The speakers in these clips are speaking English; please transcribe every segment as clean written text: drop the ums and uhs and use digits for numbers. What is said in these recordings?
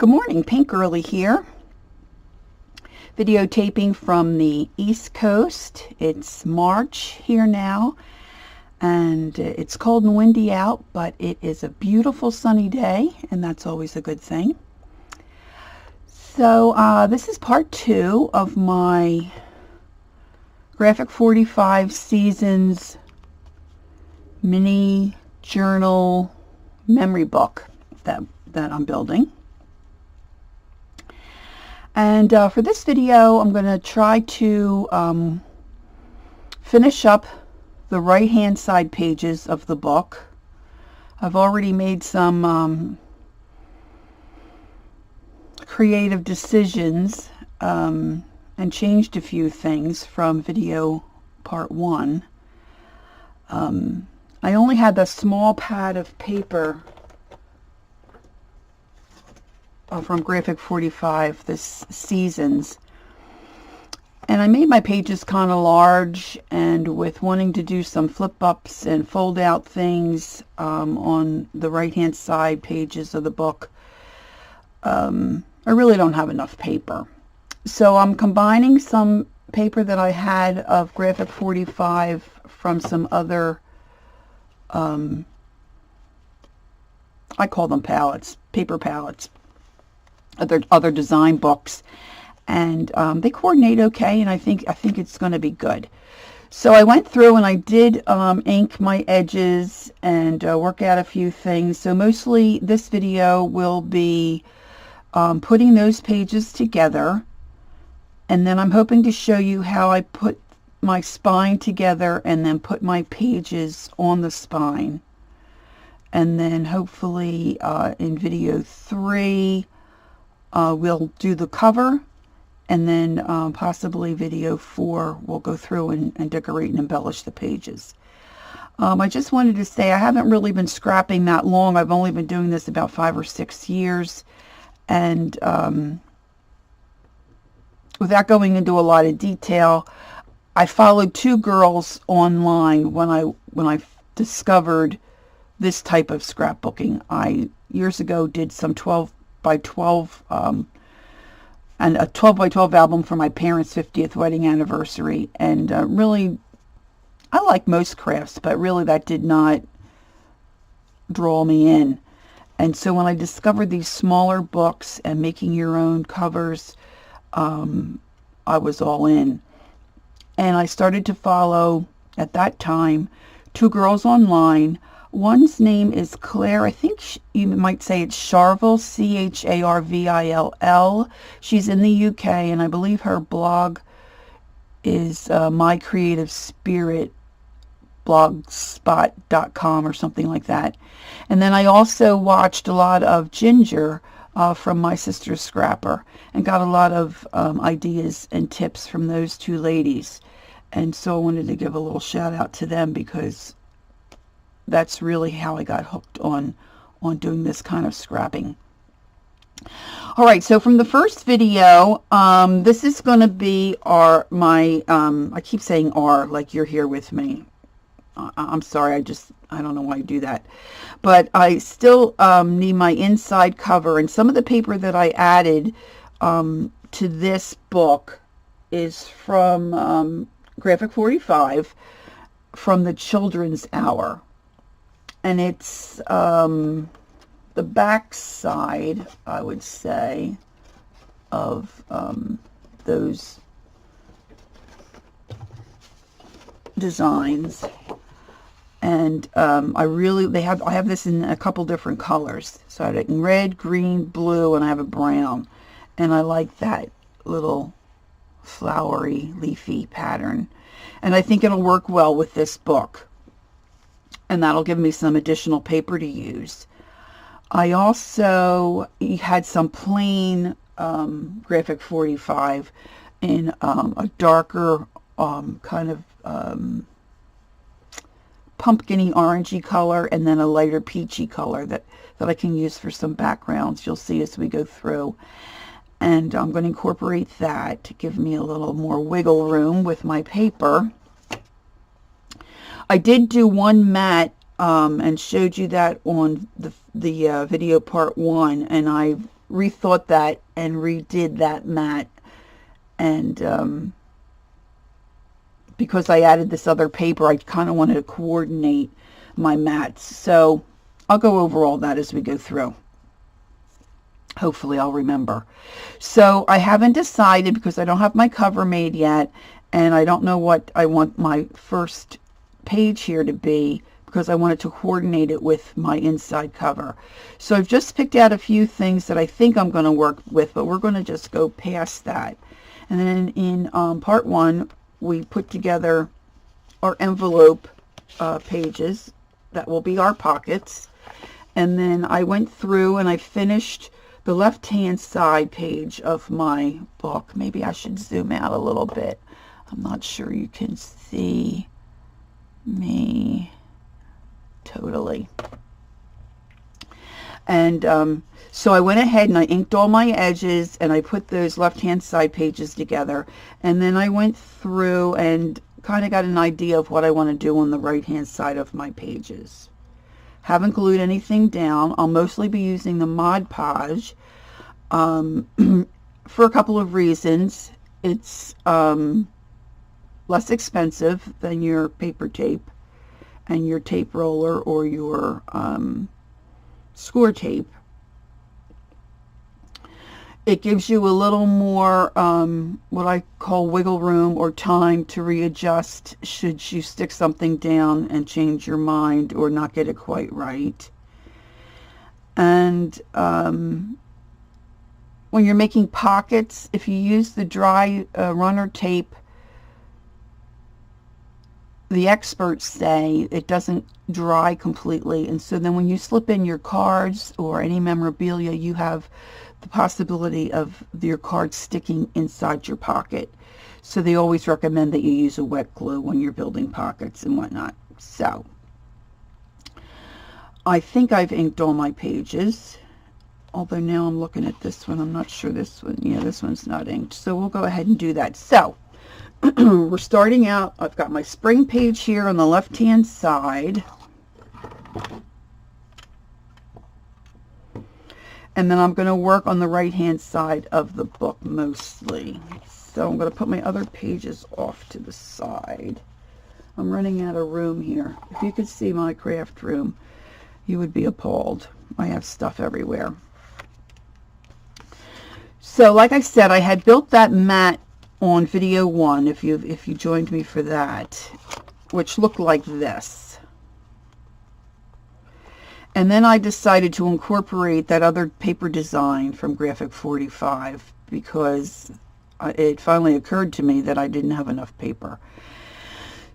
Good morning, Pink Girly here. Videotaping from the East Coast. It's March here now, and it's cold and windy out, but it is a beautiful sunny day, and that's always a good thing. So this is part 2 of my Graphic 45 Seasons mini journal memory book that I'm building. And for this video, I'm going to try to finish up the right-hand side pages of the book. I've already made some creative decisions and changed a few things from video part 1. I only had the small pad of paper from Graphic 45, this Seasons, and I made my pages kind of large, and with wanting to do some flip ups and fold out things on the right hand side pages of the book, I really don't have enough paper. So I'm combining some paper that I had of Graphic 45 from some other, I call them palettes, paper palettes, other design books, and they coordinate okay, and I think it's going to be good. So I went through and I did ink my edges and work out a few things. So mostly this video will be putting those pages together, and then I'm hoping to show you how I put my spine together and then put my pages on the spine. And then hopefully in video 3 we'll do the cover, and then possibly video 4 we'll go through and decorate and embellish the pages. I just wanted to say I haven't really been scrapping that long. I've only been doing this about 5 or 6 years, and without going into a lot of detail, I followed 2 girls online when I discovered this type of scrapbooking. I years ago did some 12 by 12 and a 12 by 12 album for my parents' 50th wedding anniversary, and really I like most crafts, but really that did not draw me in. And so when I discovered these smaller books and making your own covers, I was all in, and I started to follow at that time 2 girls online. One's name is Claire. I think you might say it's Charvill, Charvill. She's in the UK, and I believe her blog is My Creative Spirit blogspot.com or something like that. And then I also watched a lot of Ginger from My Sister Scrapper, and got a lot of ideas and tips from those 2 ladies. And so I wanted to give a little shout out to them, because that's really how I got hooked on doing this kind of scrapping. All right, so from the first video, this is going to be my I keep saying R like you're here with me. I'm sorry, I don't know why I do that, but I still need my inside cover, and some of the paper that I added to this book is from Graphic 45, from the Children's Hour. And it's the back side, I would say, of those designs. And I have this in a couple different colors. So I have it in red, green, blue, and I have a brown. And I like that little flowery, leafy pattern. And I think it'll work well with this book, and that'll give me some additional paper to use. I also had some plain Graphic 45 in a darker kind of pumpkin-y orangey color, and then a lighter peachy color that I can use for some backgrounds. You'll see as we go through. And I'm going to incorporate that to give me a little more wiggle room with my paper. I did do one matte and showed you that on the video part 1, and I rethought that and redid that mat. And because I added this other paper, I kind of wanted to coordinate my mats. So I'll go over all that as we go through. Hopefully I'll remember. So I haven't decided because I don't have my cover made yet, and I don't know what I want my first page here to be because I wanted to coordinate it with my inside cover. So I've just picked out a few things that I think I'm going to work with, but we're going to just go past that. And then in part one, we put together our envelope pages that will be our pockets. And then I went through and I finished the left-hand side page of my book. Maybe I should zoom out a little bit. I'm not sure you can see me totally. And so I went ahead and I inked all my edges and I put those left-hand side pages together. And then I went through and kind of got an idea of what I want to do on the right-hand side of my pages. Haven't glued anything down. I'll mostly be using the Mod Podge for a couple of reasons. It's less expensive than your paper tape and your tape roller or your score tape. It gives you a little more what I call wiggle room or time to readjust should you stick something down and change your mind or not get it quite right. And when you're making pockets, if you use the dry runner tape, the experts say it doesn't dry completely, and so then when you slip in your cards or any memorabilia, you have the possibility of your cards sticking inside your pocket. So they always recommend that you use a wet glue when you're building pockets and whatnot. So I think I've inked all my pages, although now I'm looking at this one. I'm not sure this one. Yeah, this one's not inked. So we'll go ahead and do that. So we're starting out. I've got my spring page here on the left-hand side. And then I'm going to work on the right-hand side of the book mostly. So I'm going to put my other pages off to the side. I'm running out of room here. If you could see my craft room, you would be appalled. I have stuff everywhere. So like I said, I had built that mat on video 1, if you joined me for that, which looked like this. And then I decided to incorporate that other paper design from Graphic 45 because it finally occurred to me that I didn't have enough paper.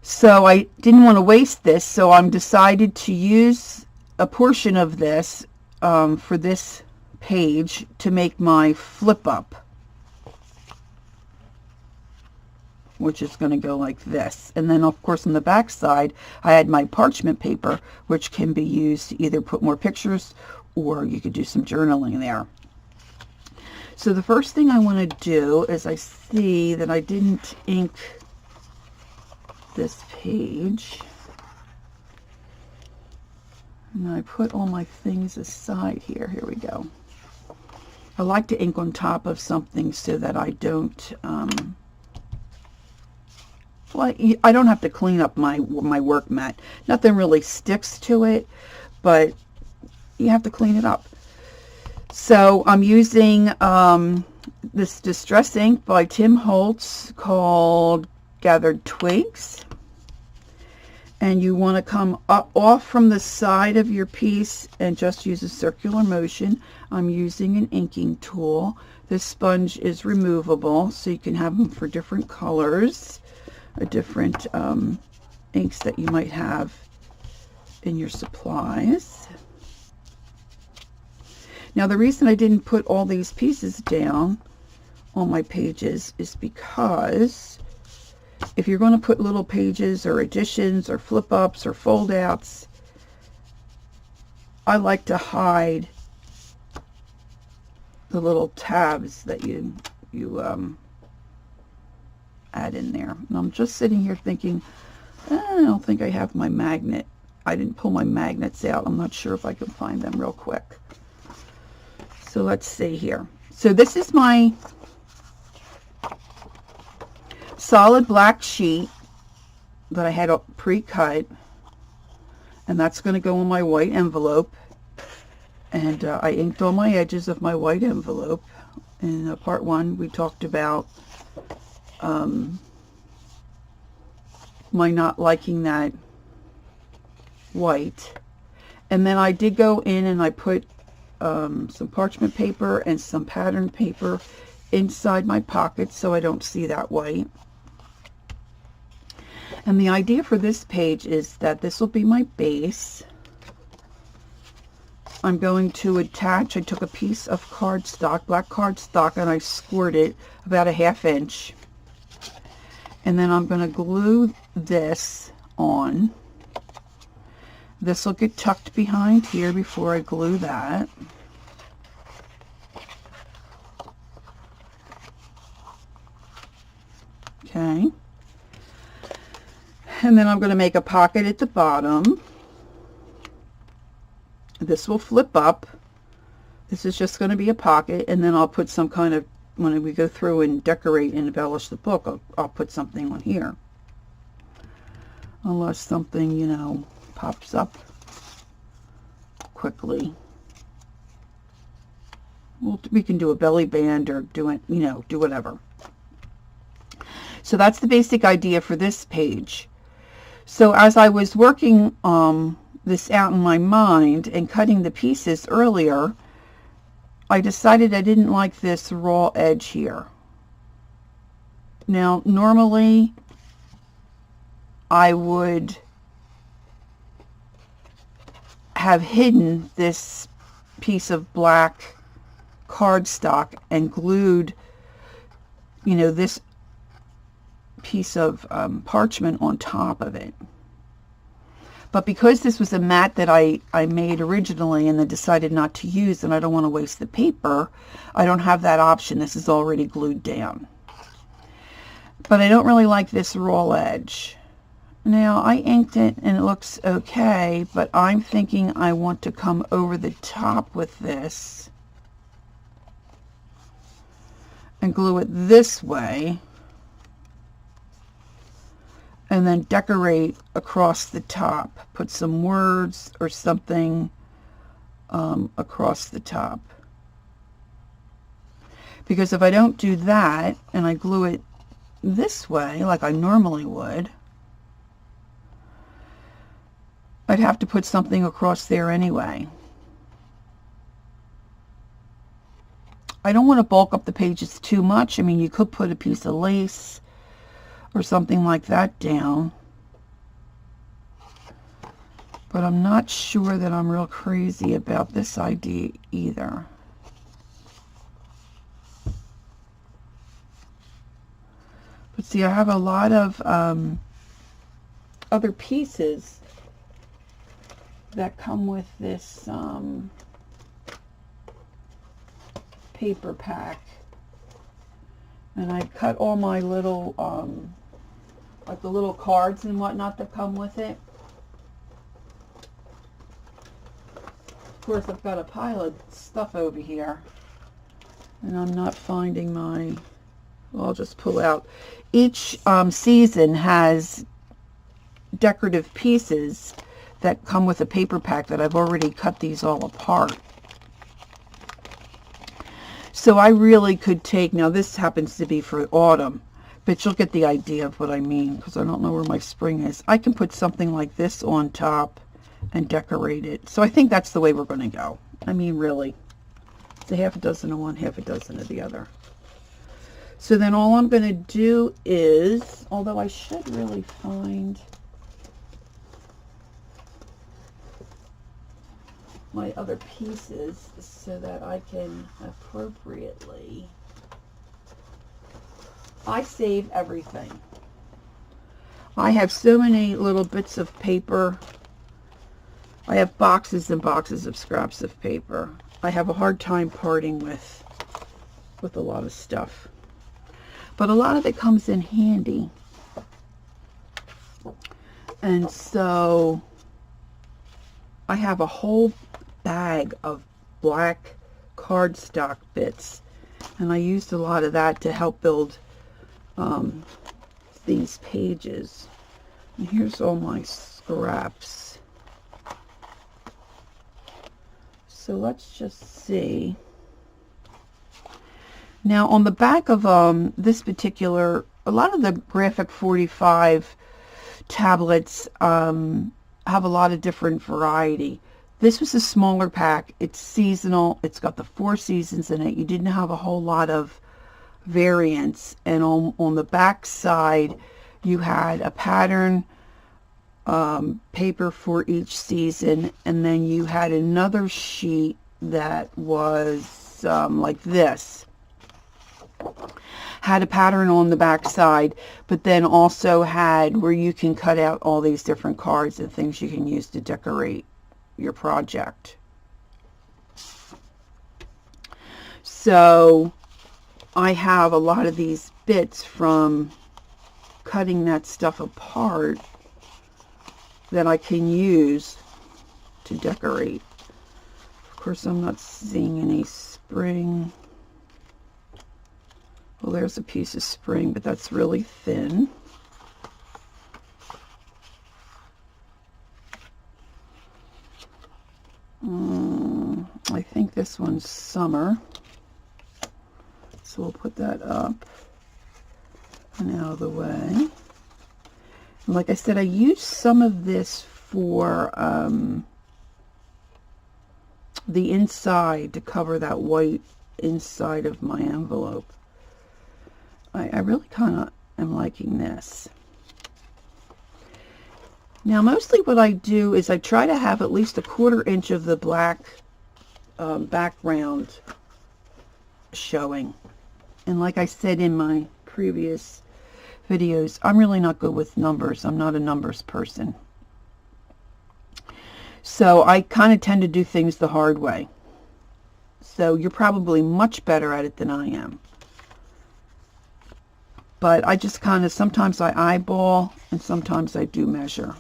So I didn't want to waste this, so I'm decided to use a portion of this for this page to make my flip up, which is going to go like this. And then of course on the back side I had my parchment paper, which can be used to either put more pictures or you could do some journaling there. So the first thing I want to do is I see that I didn't ink this page, and I put all my things aside here. Here we go. I like to ink on top of something so that I don't well, I don't have to clean up my work mat. Nothing really sticks to it, but you have to clean it up. So I'm using this Distress ink by Tim Holtz called Gathered Twigs. And you want to come off from the side of your piece and just use a circular motion. I'm using an inking tool. This sponge is removable, so you can have them for different colors, or different inks that you might have in your supplies. Now the reason I didn't put all these pieces down on my pages is because if you're going to put little pages or additions or flip ups or fold outs, I like to hide the little tabs that you add in there. And I'm just sitting here thinking, I don't think I have my magnet. I didn't pull my magnets out. I'm not sure if I can find them real quick. So let's see here. So this is my solid black sheet that I had pre-cut, and that's going to go in my white envelope. And I inked all my edges of my white envelope. In part 1, we talked about my not liking that white. And then I did go in and I put some parchment paper and some pattern paper inside my pocket so I don't see that white. And the idea for this page is that this will be my base. I'm going to attach, I took a piece of cardstock, black cardstock, and I scored it about a 1/2 inch. And then I'm going to glue this on. This will get tucked behind here before I glue that. Okay. And then I'm going to make a pocket at the bottom. This will flip up. This is just going to be a pocket, and then I'll put some kind of, when we go through and decorate and embellish the book, I'll put something on here. Unless something, you know, pops up quickly. Well, we can do a belly band or do it, you know, do whatever. So that's the basic idea for this page. So as I was working this out in my mind and cutting the pieces earlier, I decided I didn't like this raw edge here. Now, normally I would have hidden this piece of black cardstock and glued, you know, this piece of parchment on top of it. But because this was a mat that I made originally and then decided not to use, and I don't want to waste the paper, I don't have that option. This is already glued down. But I don't really like this raw edge. Now, I inked it and it looks okay, but I'm thinking I want to come over the top with this and glue it this way, and then decorate across the top. Put some words or something across the top. Because if I don't do that and I glue it this way like I normally would, I'd have to put something across there anyway. I don't want to bulk up the pages too much. I mean, you could put a piece of lace or something like that down. But I'm not sure that I'm real crazy about this idea either. But see, I have a lot of other pieces that come with this paper pack. And I cut all my little like the little cards and whatnot that come with it. Of course, I've got a pile of stuff over here, and I'm not finding my, well, I'll just pull out. Each season has decorative pieces that come with a paper pack that I've already cut these all apart. So I really could take, now this happens to be for autumn, but you'll get the idea of what I mean, because I don't know where my spring is. I can put something like this on top and decorate it. So I think that's the way we're going to go. I mean, really. It's a 1/2 dozen of one, 1/2 dozen of the other. So then all I'm going to do is, although I should really find my other pieces so that I can appropriately, I save everything. I have so many little bits of paper. I have boxes and boxes of scraps of paper. I have a hard time parting with a lot of stuff. But a lot of it comes in handy. And so I have a whole bag of black cardstock bits, and I used a lot of that to help build these pages. And here's all my scraps. So let's just see. Now on the back of this particular, a lot of the Graphic 45 tablets have a lot of different variety. This was a smaller pack. It's seasonal. It's got the 4 seasons in it. You didn't have a whole lot of variants. And on the back side, you had a pattern paper for each season, and then you had another sheet that was like this. Had a pattern on the back side, but then also had where you can cut out all these different cards and things you can use to decorate your project. So I have a lot of these bits from cutting that stuff apart that I can use to decorate. Of course, I'm not seeing any spring. Well, there's a piece of spring, but that's really thin. I think this one's summer. So we'll put that up and out of the way. And like I said, I used some of this for the inside to cover that white inside of my envelope. I really kind of am liking this. Now mostly what I do is I try to have at least 1/4 inch of the black background showing. And like I said in my previous videos, I'm really not good with numbers. I'm not a numbers person. So I kind of tend to do things the hard way. So you're probably much better at it than I am. But I just kind of, sometimes I eyeball and sometimes I do measure.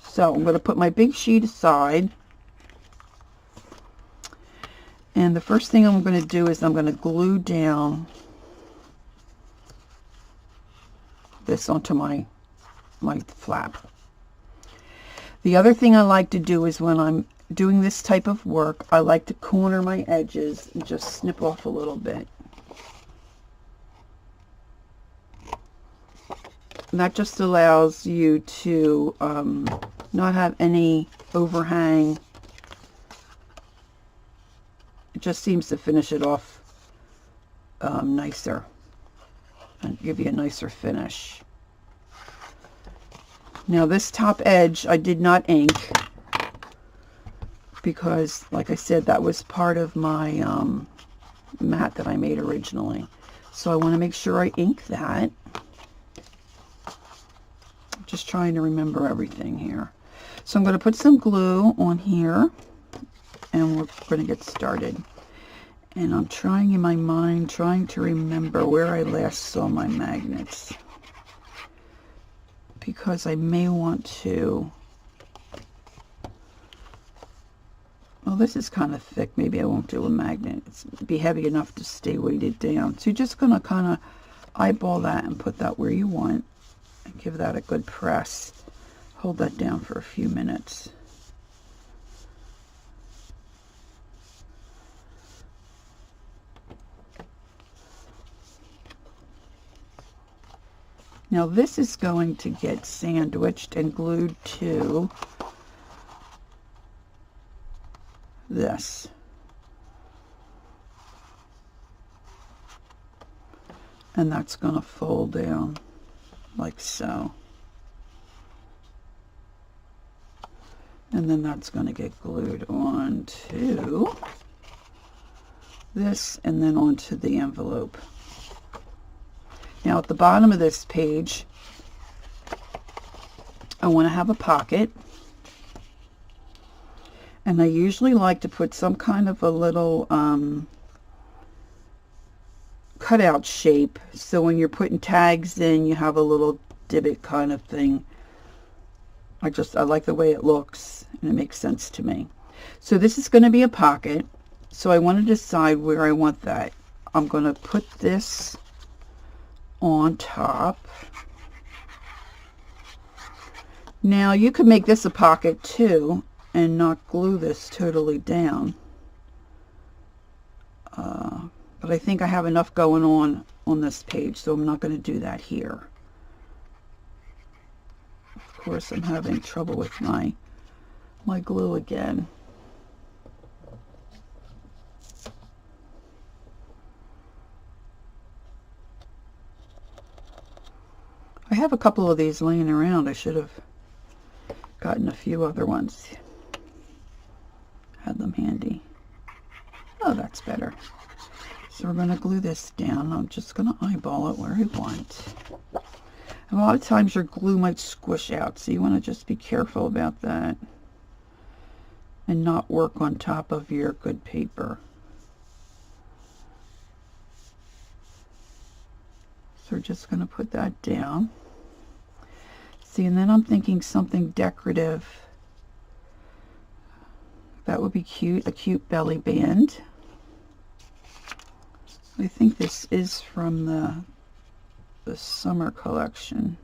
So I'm going to put my big sheet aside. And the first thing I'm going to do is I'm going to glue down this onto my flap. The other thing I like to do is when I'm doing this type of work, I like to corner my edges and just snip off a little bit. And that just allows you to not have any overhang. It just seems to finish it off nicer and give you a nicer finish. Now this top edge I did not ink because, like I said, that was part of my mat that I made originally. So I want to make sure I ink that. Just trying to remember everything here. So I'm going to put some glue on here and we're going to get started. And I'm trying in my mind, trying to remember where I last saw my magnets, because I may want to, well, this is kind of thick. Maybe I won't do a magnet. It's be heavy enough to stay weighted down. So you're just going to kind of eyeball that and put that where you want. And give that a good press. Hold that down for a few minutes. Now this is going to get sandwiched and glued to this. And that's going to fold down like so. And then that's going to get glued onto this and then onto the envelope. Now at the bottom of this page, I want to have a pocket. And I usually like to put some kind of a little cutout shape, so when you're putting tags in, you have a little divot kind of thing. I like the way it looks and it makes sense to me. So this is going to be a pocket, So I want to decide where I want that. I'm going to put this on top. Now you could make this a pocket too and not glue this totally down. But I think I have enough going on this page, so I'm not going to do that here. Of course, I'm having trouble with my glue again. I have a couple of these laying around. I should have gotten a few other ones. Had them handy. Oh, that's better. So we're going to glue this down. I'm just going to eyeball it where I want. And a lot of times your glue might squish out, so you want to just be careful about that and not work on top of your good paper. So we're just going to put that down. See, and then I'm thinking something decorative. That would be cute, a cute belly band. I think this is from the summer collection.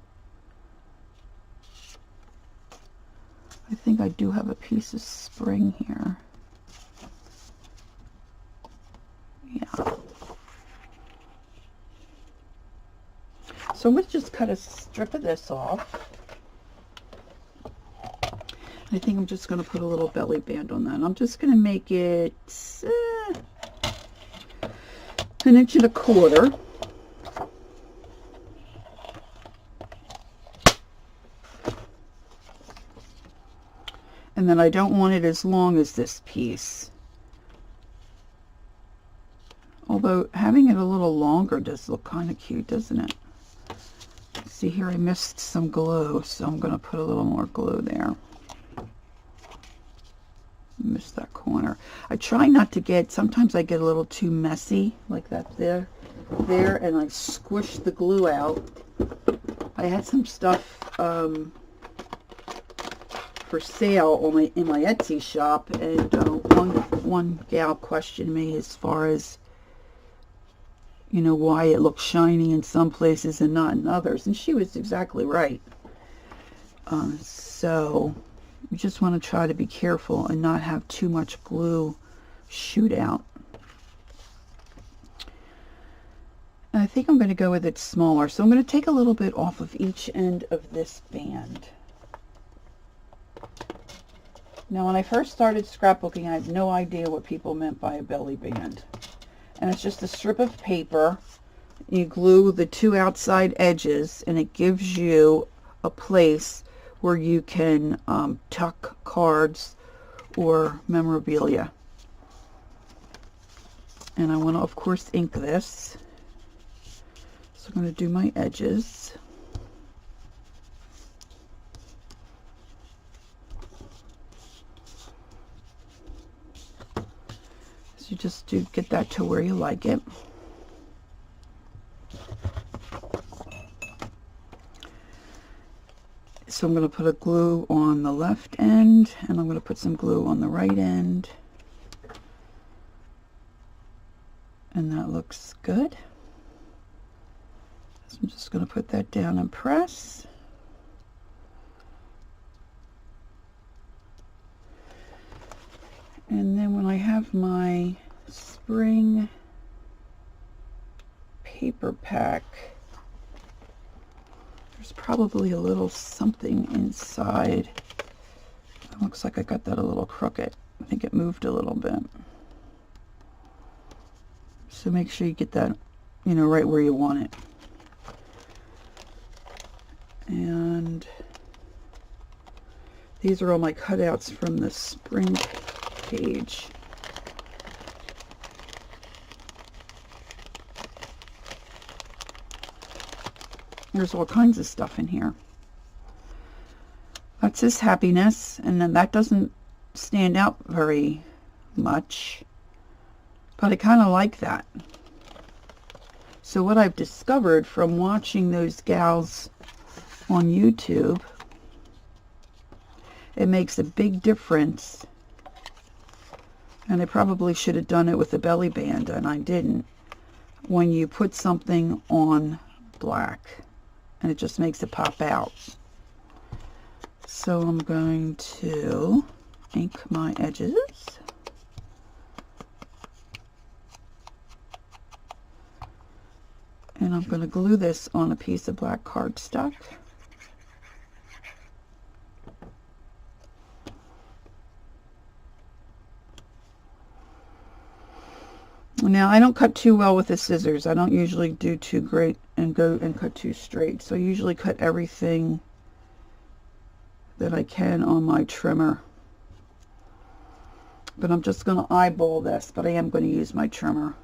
I think I do have a piece of spring here. Yeah. So I'm going to just cut a strip of this off. I think I'm just going to put a little belly band on that. I'm just going to make it 1 1/4 inches. And then I don't want it as long as this piece. Although having it a little longer does look kind of cute, doesn't it? See here, I missed some glue, so I'm going to put a little more glue there. Missed that corner. I try not to get, sometimes I get a little too messy, like that there, and I squish the glue out. I had some stuff for sale on in my Etsy shop, and one gal questioned me as far as, you know, why it looks shiny in some places and not in others, and she was exactly right. So you just want to try to be careful and not have too much glue shoot out. And I think I'm going to go with it smaller, so I'm going to take a little bit off of each end of this band. Now, when I first started scrapbooking, I had no idea what people meant by a belly band. And it's just a strip of paper. You glue the two outside edges, and it gives you a place where you can tuck cards or memorabilia. And I want to, of course, ink this. So I'm going to do my edges. You just do get that to where you like it. So I'm going to put a glue on the left end, and I'm going to put some glue on the right end. And that looks good. So I'm just going to put that down and press. And then when I have my spring paper pack, there's probably a little something inside. It looks like I got that a little crooked. I think it moved a little bit. So make sure you get that, you know, right where you want it. And these are all my cutouts from the spring page. There's all kinds of stuff in here. That says happiness, and then that doesn't stand out very much, but I kind of like that. So what I've discovered from watching those gals on YouTube, it makes a big difference. And I probably should have done it with the belly band, and I didn't. When you put something on black, and it just makes it pop out. So I'm going to ink my edges. And I'm going to glue this on a piece of black cardstock. Now, I don't cut too well with the scissors. I don't usually do too great and go and cut too straight. So I usually cut everything that I can on my trimmer. But I'm just going to eyeball this, but I am going to use my trimmer.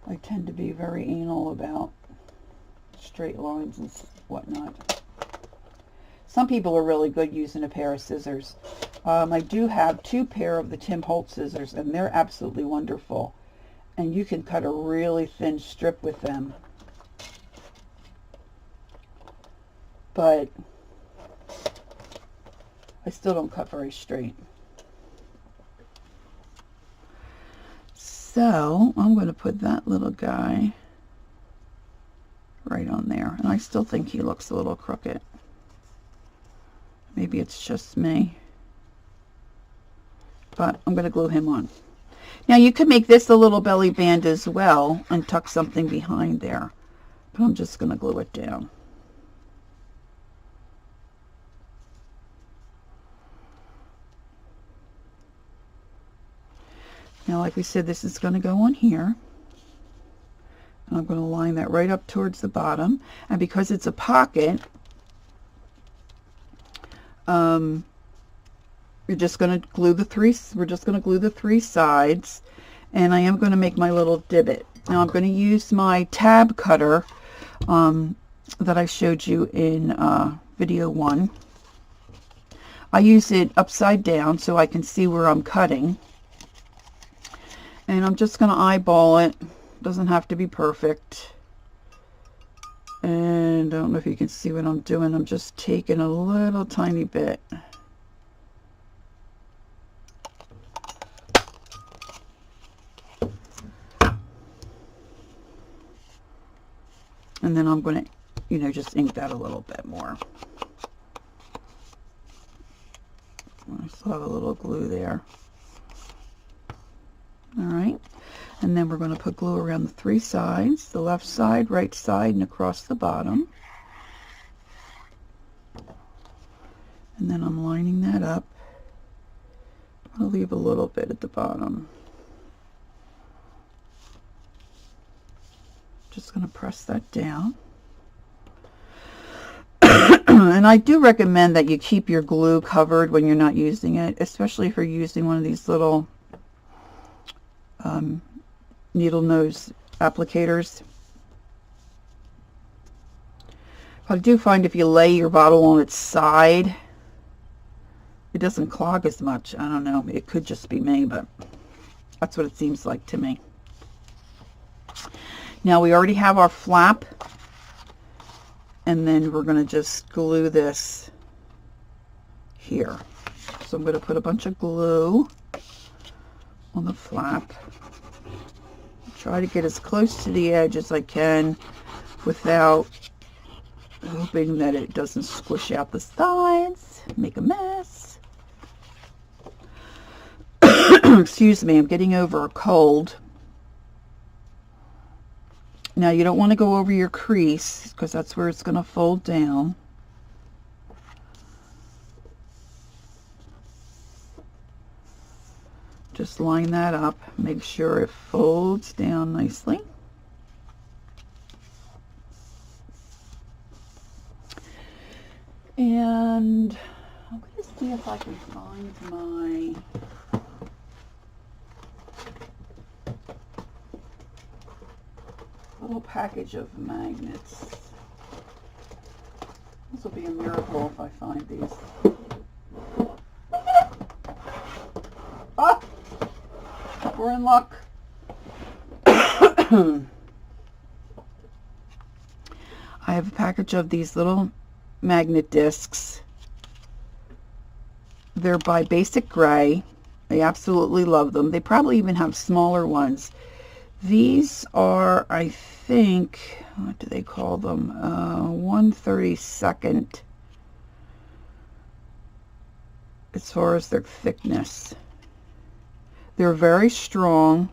I tend to be very anal about straight lines and whatnot. Some people are really good using a pair of scissors. I do have 2 pair of the Tim Holtz scissors, and they're absolutely wonderful. And you can cut a really thin strip with them. But I still don't cut very straight. So I'm going to put that little guy right on there. And I still think he looks a little crooked. Maybe it's just me. But I'm going to glue him on. Now you could make this a little belly band as well and tuck something behind there. But I'm just going to glue it down. Now, like we said, this is going to go on here. And I'm going to line that right up towards the bottom. And because it's a pocket, we're just going to glue the 3 sides, and I am going to make my little divot. Now I'm going to use my tab cutter that I showed you in video 1. I use it upside down so I can see where I'm cutting. And I'm just going to eyeball it. Doesn't have to be perfect. And I don't know if you can see what I'm doing. I'm just taking a little tiny bit. And then I'm going to, just ink that a little bit more. I still have a little glue there. All right. And then we're going to put glue around the 3 sides, the left side, right side, and across the bottom. And then I'm lining that up. I'll leave a little bit at the bottom. Just going to press that down. And I do recommend that you keep your glue covered when you're not using it, especially if you're using one of these little needle nose applicators. I do find if you lay your bottle on its side, it doesn't clog as much. I don't know. It could just be me, but that's what it seems like to me. Now we already have our flap, and then we're going to just glue this here. So I'm going to put a bunch of glue on the flap. Try to get as close to the edge as I can without hoping that it doesn't squish out the sides, make a mess. Excuse me, I'm getting over a cold. Now you don't want to go over your crease because that's where it's going to fold down. Just line that up, make sure it folds down nicely. And I'm going to see if I can find my little package of magnets. This will be a miracle if I find these. Ah! We're in luck. I have a package of these little magnet discs. They're by Basic Gray. I absolutely love them. They probably even have smaller ones. These are, I think, what do they call them? 1/32 as far as their thickness. They're very strong,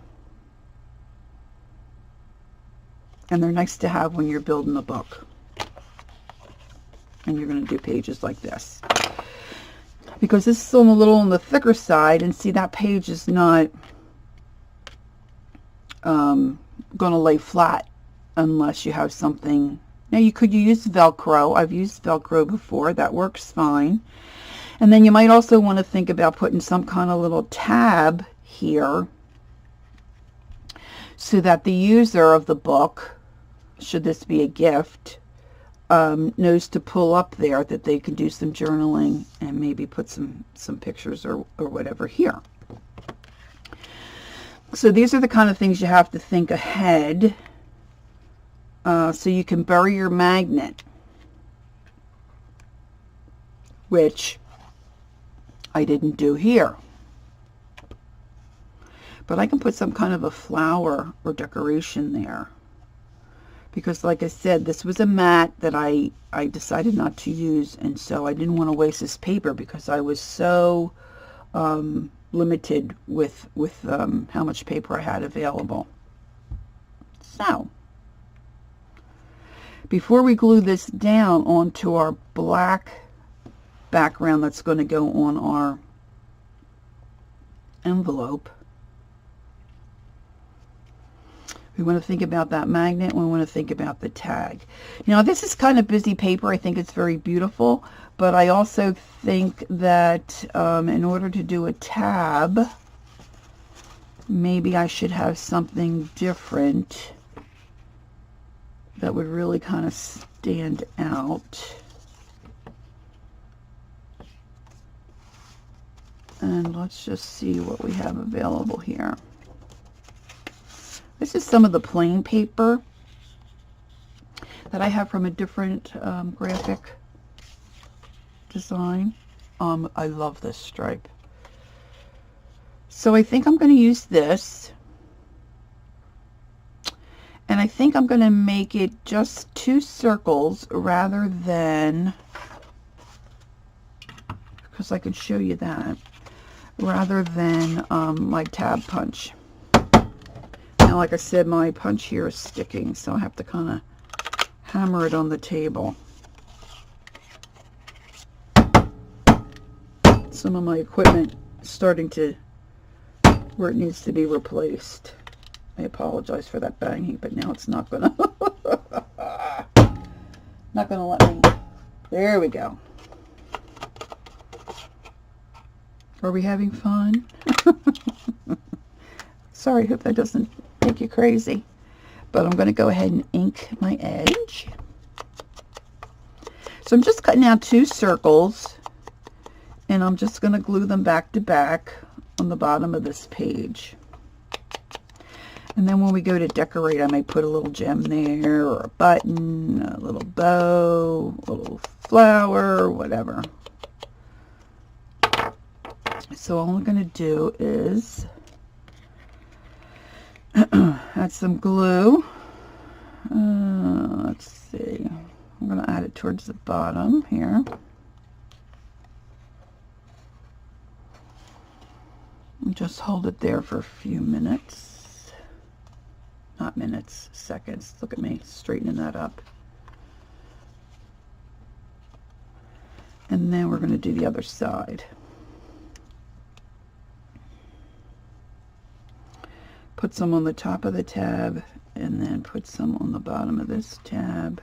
and they're nice to have when you're building a book and you're going to do pages like this, because this is a little on the thicker side, and see, that page is not going to lay flat unless you have something. Now, you could use Velcro. I've used Velcro before. That works fine. And then you might also want to think about putting some kind of little tab here so that the user of the book, should this be a gift, knows to pull up there, that they can do some journaling and maybe put some pictures or whatever here. So these are the kind of things you have to think ahead, so you can bury your magnet, which I didn't do here. But I can put some kind of a flower or decoration there, because like I said, this was a mat that I decided not to use, and so I didn't want to waste this paper because I was so limited with how much paper I had available. So before we glue this down onto our black background that's going to go on our envelope, we want to think about that magnet. We want to think about the tag. Now, this is kind of busy paper. I think it's very beautiful, but I also think that in order to do a tab, maybe I should have something different that would really kind of stand out. And let's just see what we have available here. This is some of the plain paper that I have from a different graphic design. I love this stripe. So I think I'm going to use this. And I think I'm going to make it just 2 circles rather than, because I could show you that, rather than my tab punch. Now, like I said, my punch here is sticking, so I have to kind of hammer it on the table. Some of my equipment is starting to, where it needs to be replaced. I apologize for that banging, but now it's not gonna not gonna let me. There we go. Are we having fun? Sorry, hope that doesn't make you crazy. But I'm going to go ahead and ink my edge. So I'm just cutting out 2 circles, and I'm just going to glue them back to back on the bottom of this page. And then when we go to decorate, I might put a little gem there, or a button, a little bow, a little flower, whatever. So all I'm going to do is add some glue. Let's see. I'm going to add it towards the bottom here. And just hold it there for a few minutes. Not minutes, seconds. Look at me straightening that up. And then we're going to do the other side. Put some on the top of the tab, and then put some on the bottom of this tab,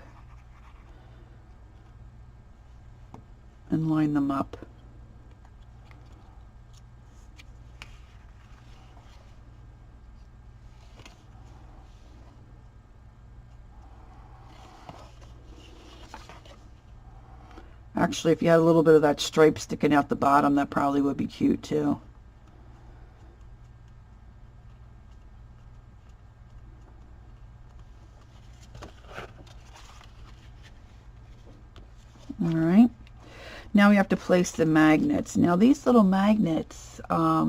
and line them up. Actually, if you had a little bit of that stripe sticking out the bottom, that probably would be cute too. All right. Now we have to place the magnets. Now these little magnets are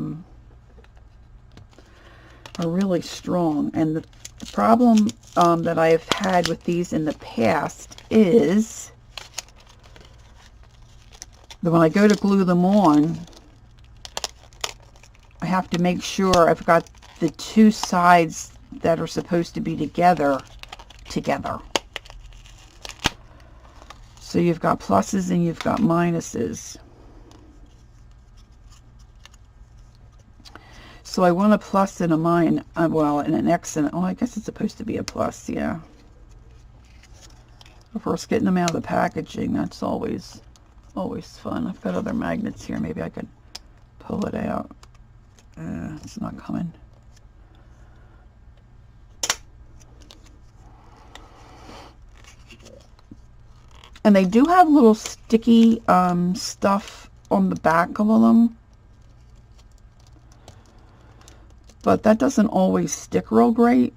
really strong, and the problem that I have had with these in the past is that when I go to glue them on, I have to make sure I've got the two sides that are supposed to be together. So you've got pluses and you've got minuses. So I want a plus and a minus, well, and an X and, oh, I guess it's supposed to be a plus, yeah. First, getting them out of the packaging, that's always fun. I've got other magnets here. Maybe I could pull it out. It's not coming. And they do have little sticky stuff on the back of them. But that doesn't always stick real great.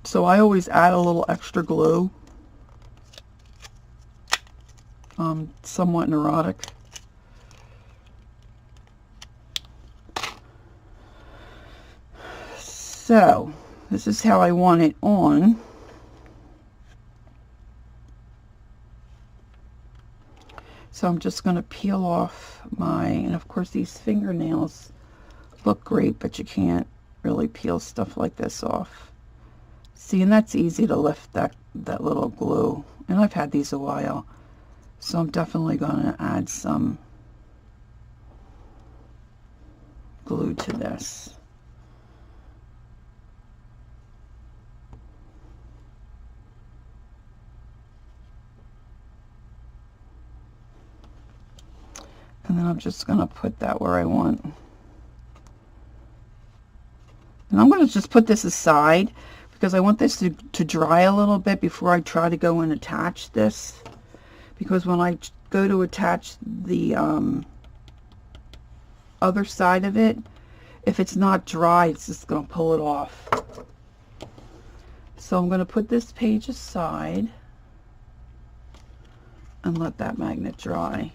So I always add a little extra glue. Somewhat neurotic. So, this is how I want it on. So I'm just going to peel off and of course these fingernails look great, but you can't really peel stuff like this off. See, and that's easy to lift that little glue. And I've had these a while. So I'm definitely going to add some glue to this. And then I'm just going to put that where I want. And I'm going to just put this aside because I want this to dry a little bit before I try to go and attach this. Because when I go to attach the other side of it, if it's not dry, it's just going to pull it off. So I'm going to put this page aside and let that magnet dry.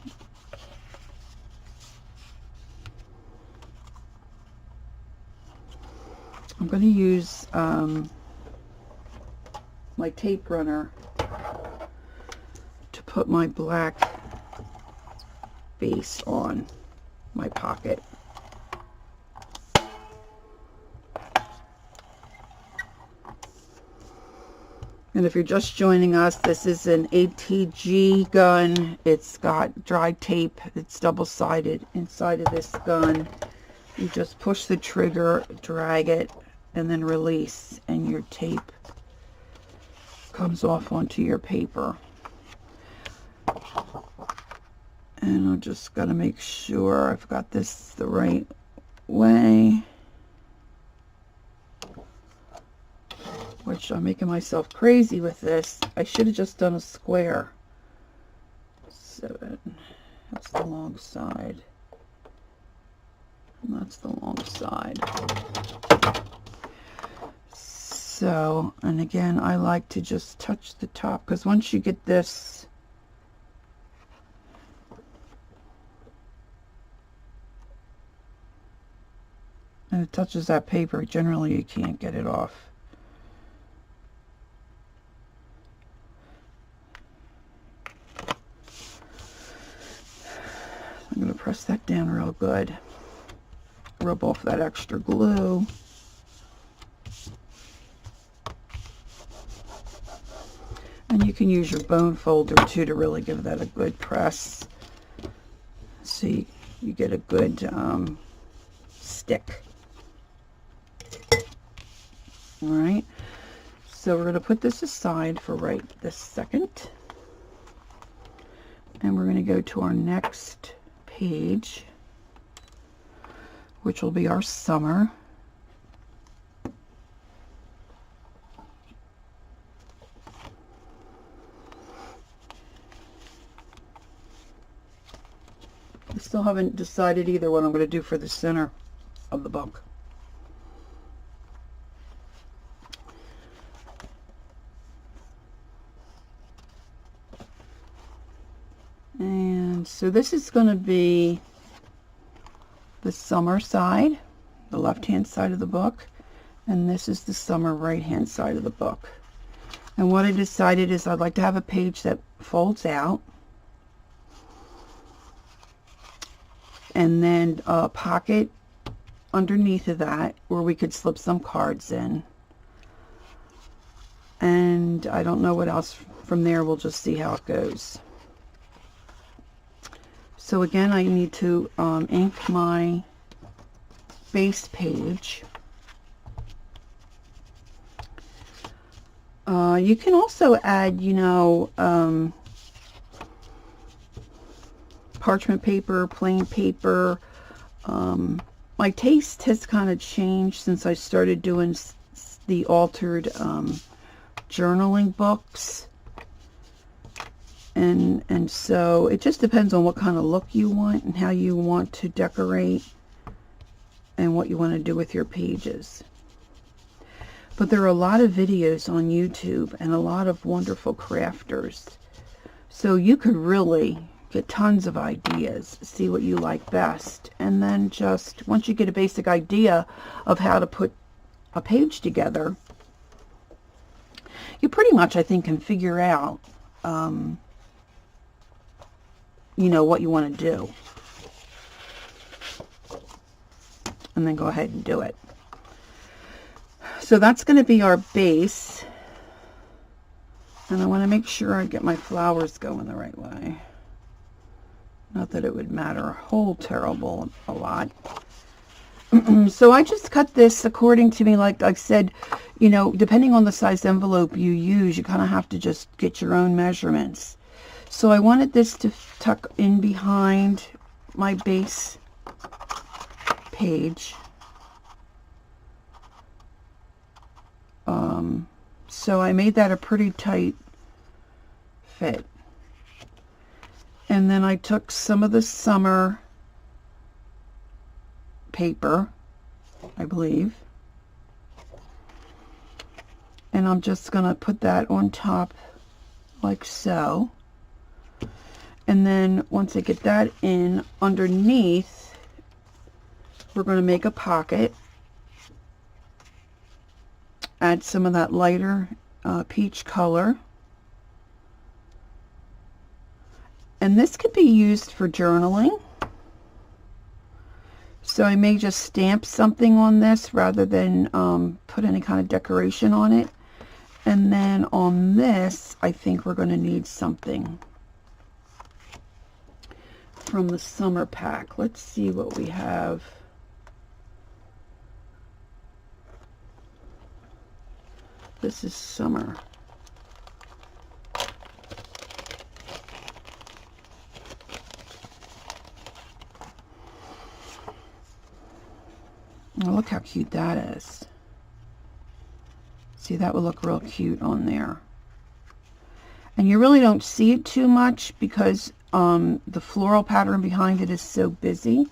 I'm going to use my tape runner to put my black base on my pocket. And if you're just joining us, this is an ATG gun. It's got dry tape. It's double-sided inside of this gun. You just push the trigger, drag it, and then release, and your tape comes off onto your paper. And I'm just got to make sure I've got this the right way. Which I'm making myself crazy with this. I should have just done a square. 7. That's the long side. And that's the long side. So, and again, I like to just touch the top, because once you get this and it touches that paper, generally you can't get it off. I'm going to press that down real good. Rub off that extra glue. And you can use your bone folder too to really give that a good press. So you get a good stick. Alright, so we're going to put this aside for right this second. And we're going to go to our next page, which will be our summer. I still haven't decided either what I'm going to do for the center of the book. And And so this is going to be the summer side, the left-hand side of the book, and this is the summer right-hand side of the book. And what I decided is I'd like to have a page that folds out, and then a pocket underneath of that where we could slip some cards in. And I don't know what else from there. We'll just see how it goes. So again, I need to ink my base page. You can also add, you know, parchment paper, plain paper. My taste has kind of changed since I started doing the altered journaling books. And so it just depends on what kind of look you want and how you want to decorate and what you want to do with your pages. But there are a lot of videos on YouTube and a lot of wonderful crafters. So you could really get tons of ideas, see what you like best. And then just, once you get a basic idea of how to put a page together, you pretty much, I think, can figure out you know, what you want to do. And then go ahead and do it. So that's going to be our base. And I want to make sure I get my flowers going the right way. Not that it would matter a whole terrible a lot. So I just cut this according to me, like I said, you know, depending on the size envelope you use, you kind of have to just get your own measurements. So I wanted this to tuck in behind my base page. So I made that a pretty tight fit. And then I took some of the summer paper, I believe, and I'm just going to put that on top like so. And then once I get that in underneath, we're going to make a pocket, add some of that lighter peach color. And this could be used for journaling. So I may just stamp something on this rather than put any kind of decoration on it. And then on this, I think we're going to need something from the summer pack. Let's see what we have. This is summer. Oh, look how cute that is. See, that would look real cute on there. And you really don't see it too much because the floral pattern behind it is so busy.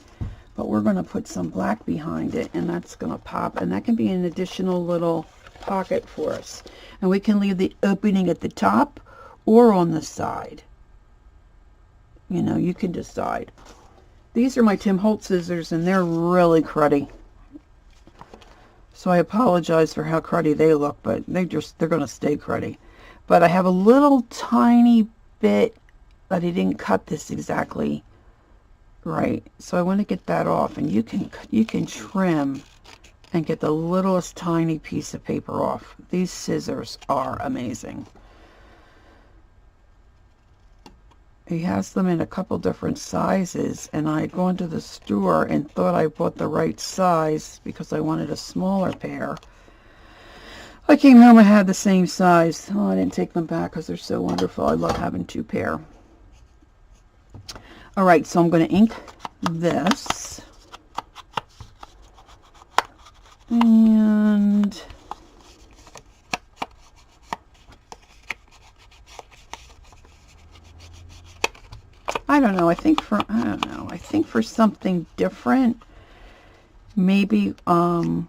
But we're going to put some black behind it, and that's going to pop. And that can be an additional little pocket for us. And we can leave the opening at the top or on the side. You know, you can decide. These are my Tim Holtz scissors, and they're really cruddy. So I apologize for how cruddy they look, but they're going to stay cruddy. But I have a little tiny bit that I didn't cut this exactly right. So I want to get that off, and you can trim and get the littlest tiny piece of paper off. These scissors are amazing. He has them in a couple different sizes, and I had gone to the store and thought I bought the right size because I wanted a smaller pair. I came home, I had the same size. Oh, I didn't take them back because they're so wonderful. I love having two pair. All right, so I'm going to ink this. And I don't know. I think for something different, maybe I'll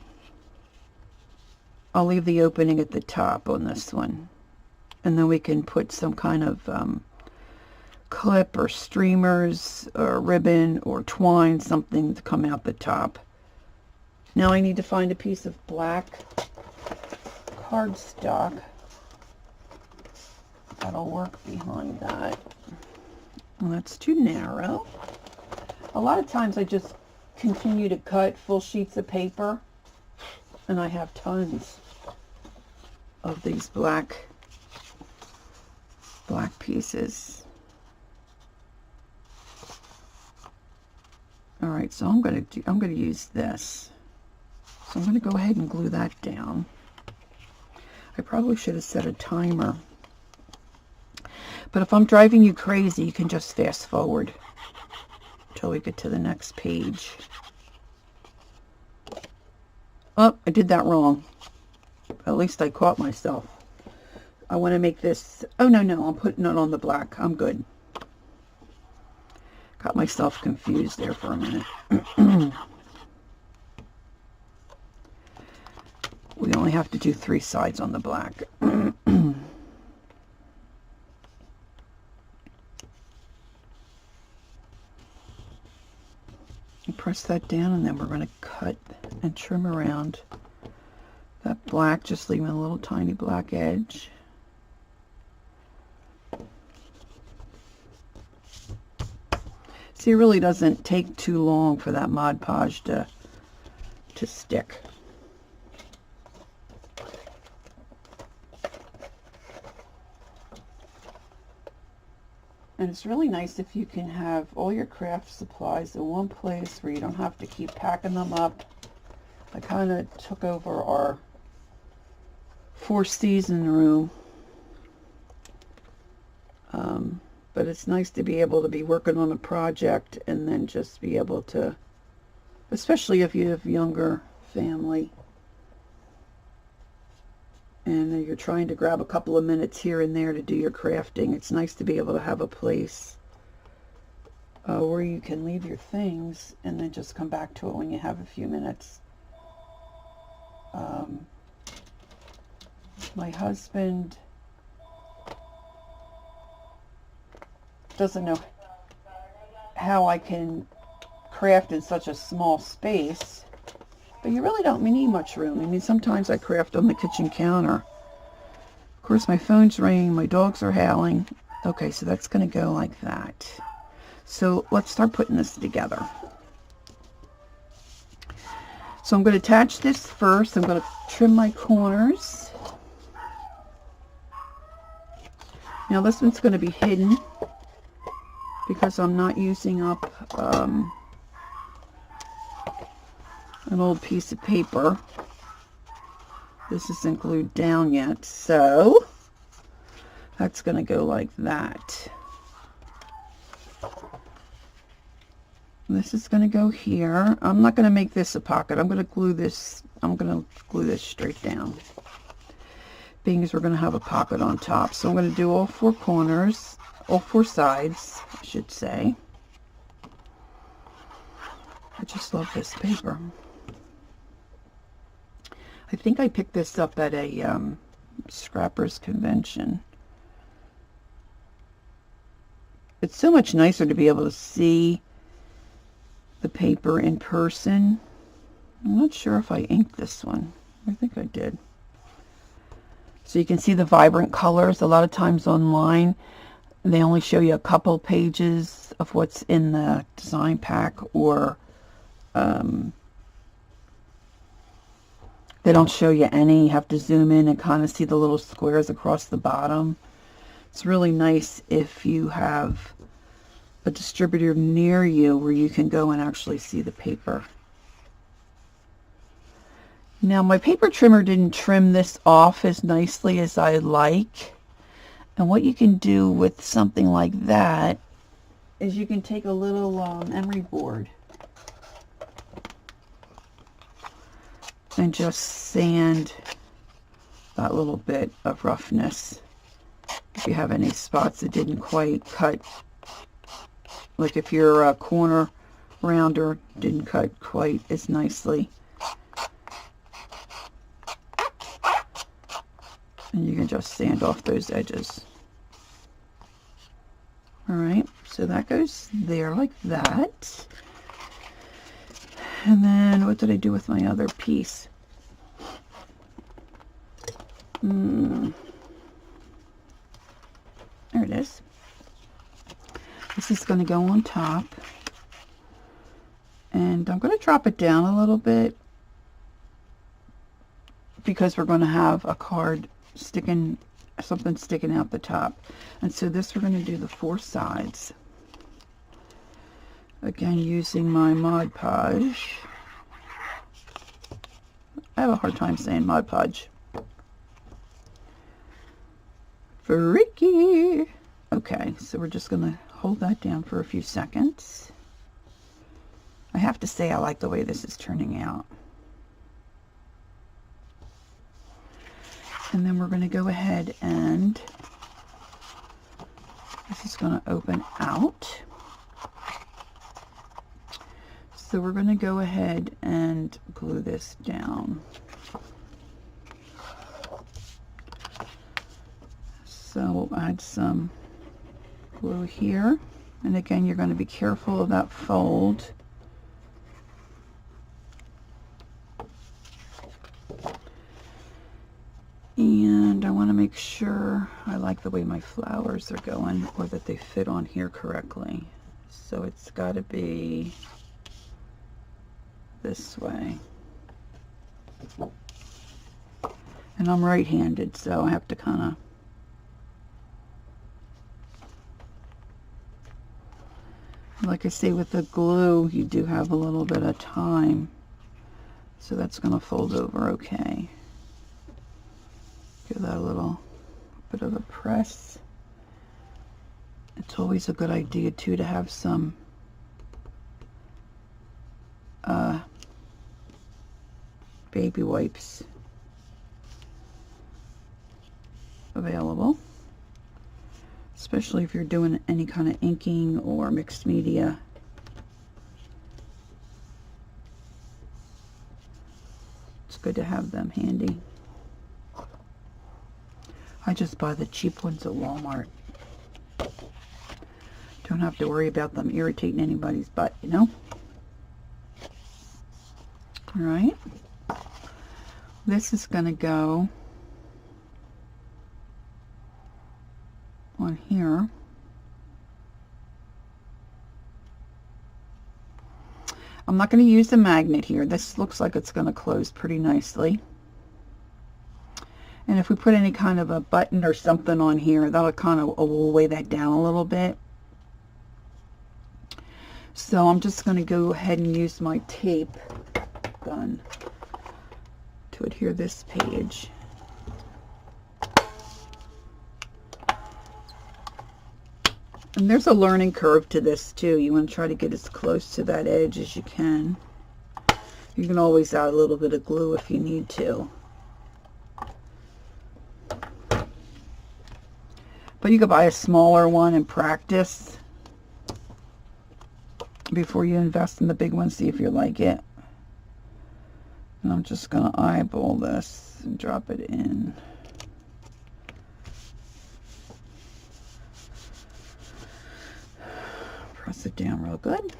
leave the opening at the top on this one, and then we can put some kind of clip or streamers or ribbon or twine, something to come out the top. Now I need to find a piece of black cardstock that'll work behind that. Well, that's too narrow. A lot of times I just continue to cut full sheets of paper, and I have tons of these black pieces. All right, so I'm going to use this. So I'm going to go ahead and glue that down. I probably should have set a timer. But if I'm driving you crazy, you can just fast forward until we get to the next page. Oh, I did that wrong. At least I caught myself. I want to make this... Oh, no, I'm putting it on the black. I'm good. Got myself confused there for a minute. We only have to do 3 sides on the black. Press that down, and then we're going to cut and trim around that black, just leaving a little tiny black edge. See, it really doesn't take too long for that Mod Podge to stick. And it's really nice if you can have all your craft supplies in one place where you don't have to keep packing them up. I kind of took over our 4-season room. But it's nice to be able to be working on a project and then just be able to, especially if you have younger family and you're trying to grab a couple of minutes here and there to do your crafting. It's nice to be able to have a place where you can leave your things and then just come back to it when you have a few minutes. My husband doesn't know how I can craft in such a small space, but you really don't need much room. I mean, sometimes I craft on the kitchen counter. Of course, my phone's ringing, my dogs are howling. Okay, so that's going to go like that. So let's start putting this together. So I'm going to attach this first. I'm going to trim my corners. Now this one's going to be hidden because I'm not using up an old piece of paper. This isn't glued down yet, so that's going to go like that. This is going to go here. I'm not going to make this a pocket. I'm going to glue this straight down, being as we're going to have a pocket on top. So I'm going to do all 4 corners, all 4 sides, I should say. I just love this paper. I think I picked this up at a scrappers convention. It's so much nicer to be able to see the paper in person. I'm not sure if I inked this one. I think I did. So you can see the vibrant colors. A lot of times online they only show you a couple pages of what's in the design pack, or they don't show you any. You have to zoom in and kind of see the little squares across the bottom. It's really nice if you have a distributor near you where you can go and actually see the paper. Now my paper trimmer didn't trim this off as nicely as I'd like. And what you can do with something like that is you can take a little emery board and just sand that little bit of roughness. If you have any spots that didn't quite cut, like if your corner rounder didn't cut quite as nicely, and you can just sand off those edges. All right, so that goes there like that. And then what did I do with my other piece? There it is. This is going to go on top. And I'm going to drop it down a little bit because we're going to have a card sticking, something sticking out the top. And so this we're going to do the 4 sides. Again, using my Mod Podge. I have a hard time saying Mod Podge. Freaky! Okay, so we're just going to hold that down for a few seconds. I have to say I like the way this is turning out. And then we're going to go ahead and this is going to open out. So we're going to go ahead and glue this down. So we'll add some glue here. And again, you're going to be careful of that fold. And I want to make sure I like the way my flowers are going, or that they fit on here correctly. So it's got to be this way. And I'm right-handed, so I have to kind of like I say, with the glue, you do have a little bit of time. So that's going to fold over okay. Give that a little bit of a press. It's always a good idea, too, to have some baby wipes available. Especially if you're doing any kind of inking or mixed media. It's good to have them handy. I just buy the cheap ones at Walmart. Don't have to worry about them irritating anybody's butt, you know? Alright. This is going to go on here. I'm not going to use the magnet here. This looks like it's going to close pretty nicely. And if we put any kind of a button or something on here, that'll kind of will weigh that down a little bit. So I'm just going to go ahead and use my tape gun to adhere this page. And there's a learning curve to this too. You want to try to get as close to that edge as you can. You can always add a little bit of glue if you need to. But you could buy a smaller one and practice before you invest in the big one. See if you like it. And I'm just going to eyeball this and drop it in. Press it down real good.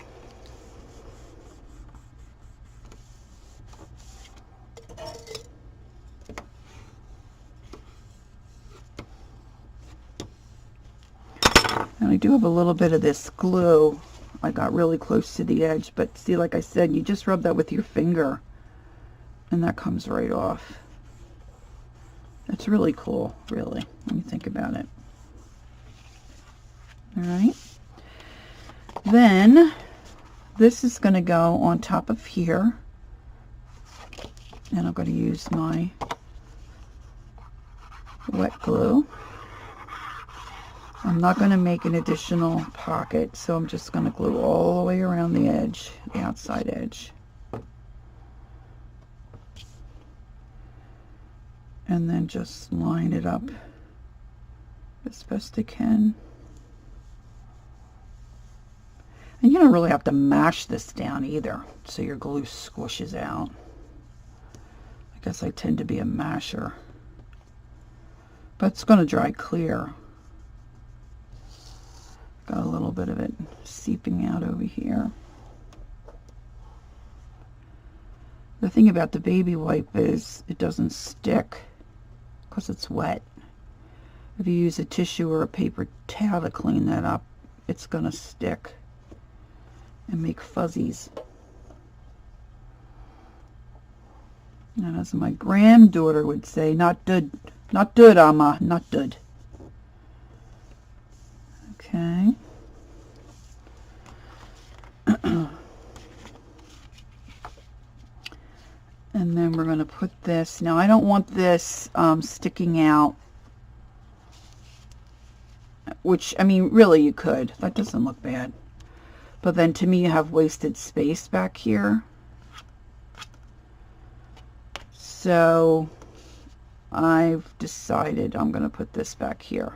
And I do have a little bit of this glue. I got really close to the edge, but see, like I said, you just rub that with your finger and that comes right off. It's really cool, really, when you think about it. All right. Then this is going to go on top of here, and I'm going to use my wet glue. I'm not going to make an additional pocket, so I'm just going to glue all the way around the edge, the outside edge. And then just line it up as best I can. And you don't really have to mash this down either, so your glue squishes out. I guess I tend to be a masher. But it's going to dry clear. Got a little bit of it seeping out over here. The thing about the baby wipe is it doesn't stick because it's wet. If you use a tissue or a paper towel to clean that up, it's going to stick and make fuzzies. And as my granddaughter would say, not good, Amma, not good. Okay. And then we're going to put this. Now I don't want this sticking out, which, I mean, really you could. That doesn't look bad. But then to me you have wasted space back here. So I've decided I'm going to put this back here.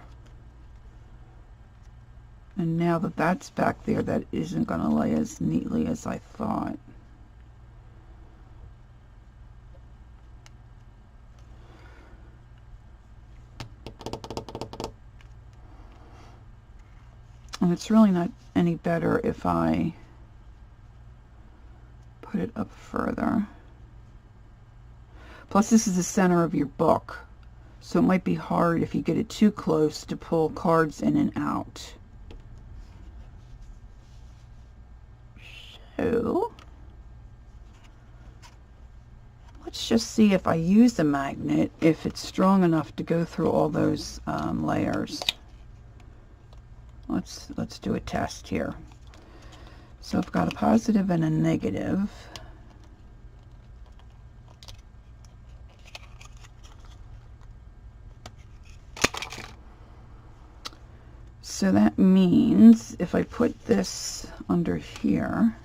And now that that's back there, that isn't going to lay as neatly as I thought. And it's really not any better if I put it up further. Plus, this is the center of your book, so it might be hard if you get it too close to pull cards in and out. So, let's just see if I use a magnet, if it's strong enough to go through all those layers. Let's do a test here. So I've got a positive and a negative. So that means if I put this under here,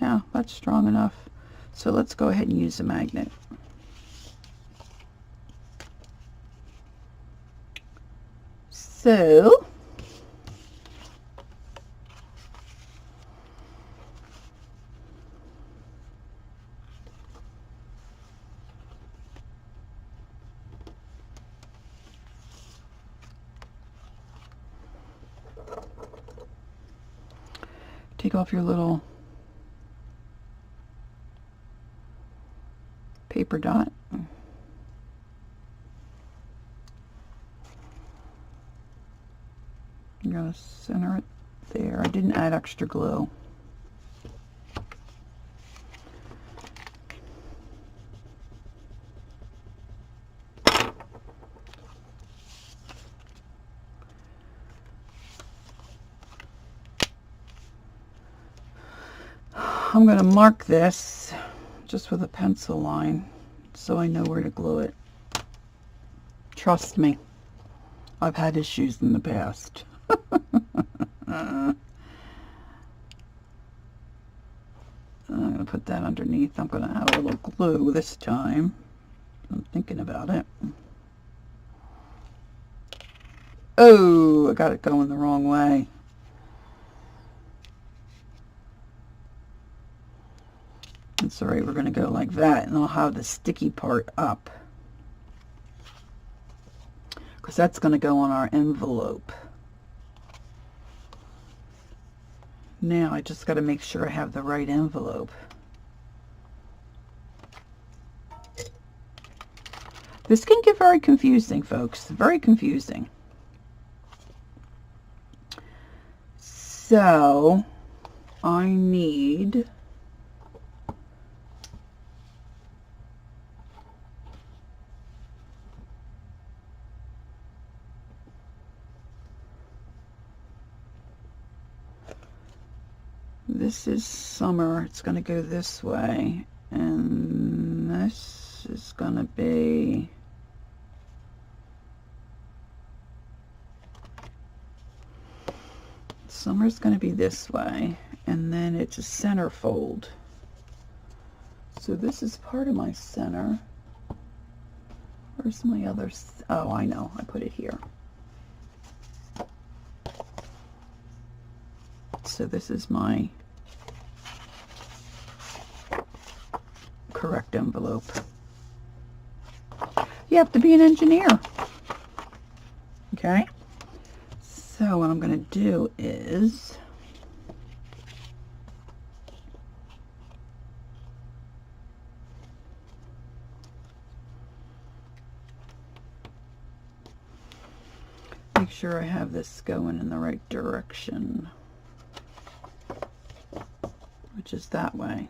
yeah, that's strong enough. So let's go ahead and use a magnet. So take off your little paper dot. I'm going to center it there. I didn't add extra glue. I'm going to mark this just with a pencil line so I know where to glue it. Trust me, I've had issues in the past. I'm going to put that underneath. I'm going to add a little glue this time. I'm thinking about it. Oh, I got it going the wrong way. That's all right, we're going to go like that, and I'll have the sticky part up, because that's going to go on our envelope. Now I just got to make sure I have the right envelope. This can get very confusing, folks, very confusing. So I need this is summer, it's going to go this way, and this is going to be summer's going to be this way, and then it's a centerfold. So this is part of my center. Where's my other? Oh, I know, I put it here. So this is my correct envelope. You have to be an engineer. Okay? So what I'm going to do is make sure I have this going in the right direction, which is that way.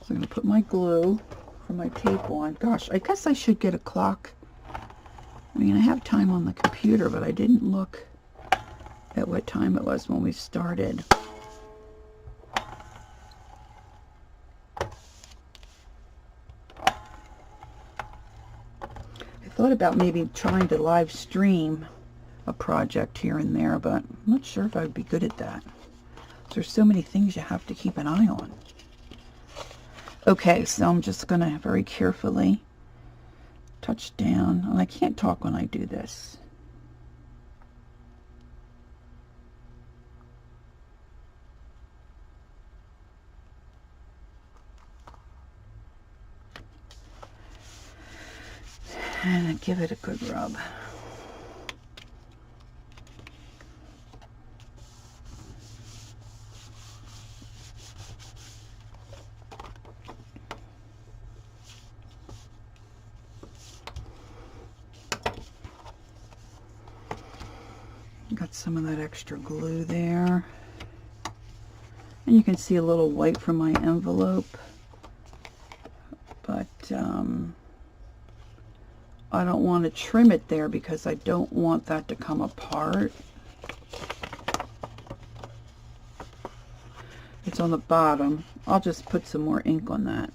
So I'm going to put my glue for my tape on. Gosh, I guess I should get a clock. I mean, I have time on the computer, but I didn't look at what time it was when we started. I thought about maybe trying to live stream a project here and there, but I'm not sure if I would be good at that. There's so many things you have to keep an eye on. Okay, so I'm just going to very carefully touch down. And I can't talk when I do this. And give it a good rub. Got some of that extra glue there. And you can see a little white from my envelope. But I don't want to trim it there because I don't want that to come apart. It's on the bottom. I'll just put some more ink on that.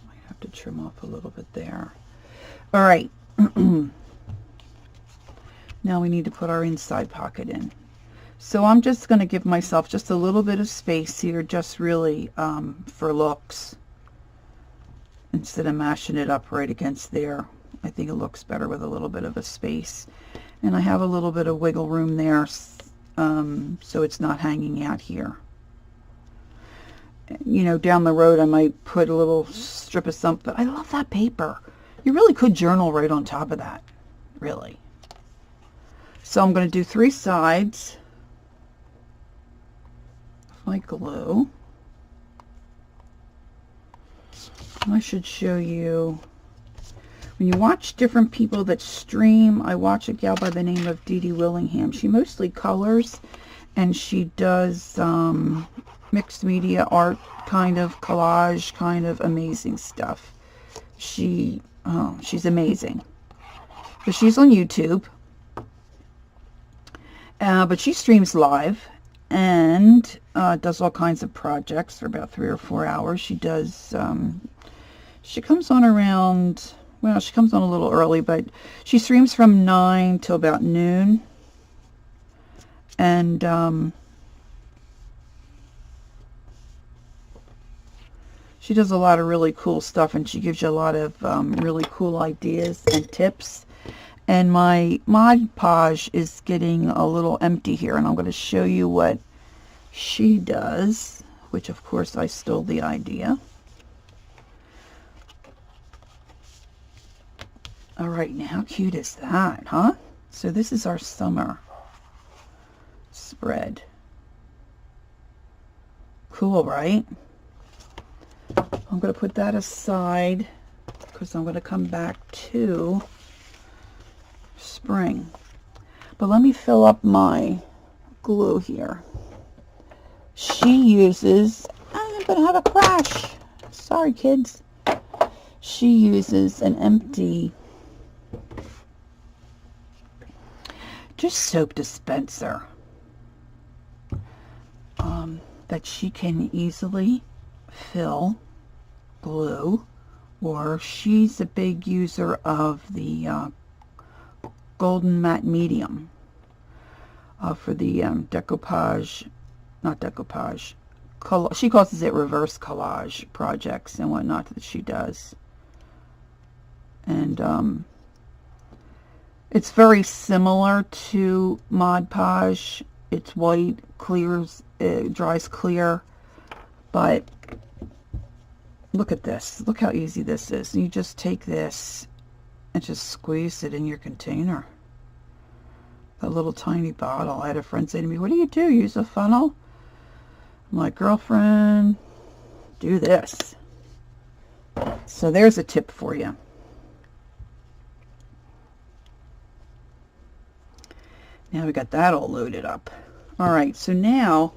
Might have to trim off a little bit there. All right. Now we need to put our inside pocket in. So I'm just going to give myself just a little bit of space here, just really for looks. Instead of mashing it up right against there. I think it looks better with a little bit of a space. And I have a little bit of wiggle room there, so it's not hanging out here. You know, down the road I might put a little strip of something. I love that paper. You really could journal right on top of that. Really. So I'm going to do 3 sides of my glue. I should show you, when you watch different people that stream, I watch a gal by the name of Dee Dee Willingham. She mostly colors, and she does mixed media art, kind of collage, kind of amazing stuff. She's amazing. But she's on YouTube, but she streams live and does all kinds of projects for about 3 or 4 hours. She does. She comes on around, well, she comes on a little early, but she streams from 9 till about noon. And she does a lot of really cool stuff, and she gives you a lot of really cool ideas and tips. And my Mod Podge is getting a little empty here, and I'm going to show you what she does, which of course I stole the idea. All right, now how cute is that, huh? So this is our summer spread. Cool, right? I'm going to put that aside because I'm going to come back to spring. But let me fill up my glue here. She uses, I'm going to have a crash. Sorry, kids. She uses an empty just soap dispenser that she can easily fill glue, or she's a big user of the golden matte medium for the decoupage, not decoupage, she calls it reverse collage projects and whatnot that she does. And it's very similar to Mod Podge. It's white, clears. it dries clear, but look at this. Look how easy this is. You just take this and just squeeze it in your container. A little tiny bottle. I had a friend say to me, what do you do? Use a funnel? I'm like, girlfriend, do this. So there's a tip for you. Now we got that all loaded up. All right, so now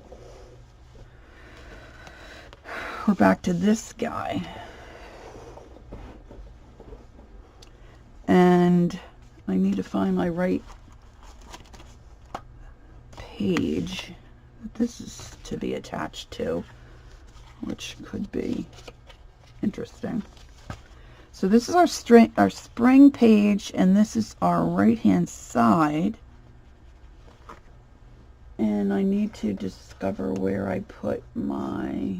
we're back to this guy. And I need to find my right page that this is to be attached to, which could be interesting. So this is our spring page, and this is our right hand side. And I need to discover where I put my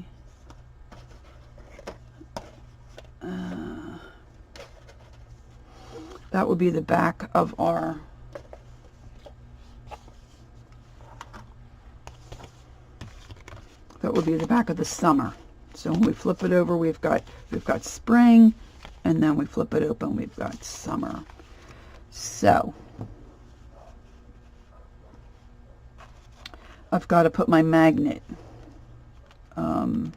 that would be the back of our the summer. So when we flip it over, we've got spring, and then we flip it open, we've got summer. So I've got to put my magnet on